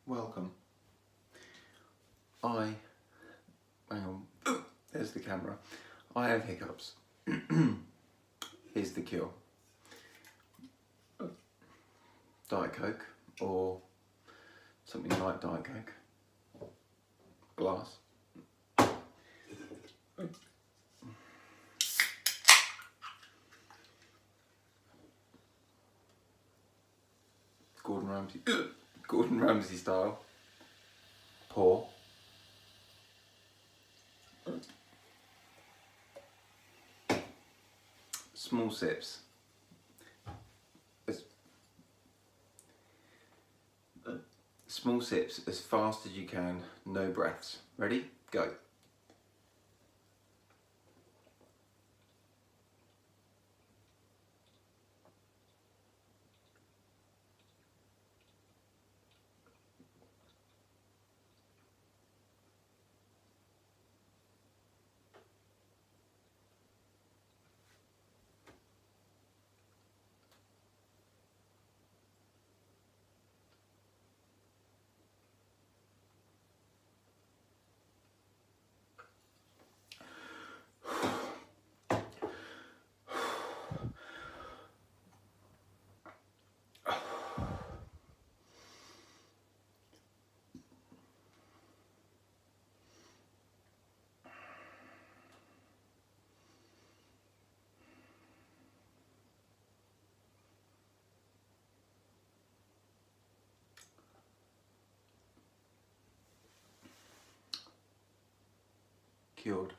Welcome. Hang on, there's the camera. I have hiccups. Here's the cure. Diet Coke, or something like Diet Coke. Glass. Gordon Ramsay style. Pour. Small sips. Small sips as fast as you can, no breaths. Ready? Go. Cured.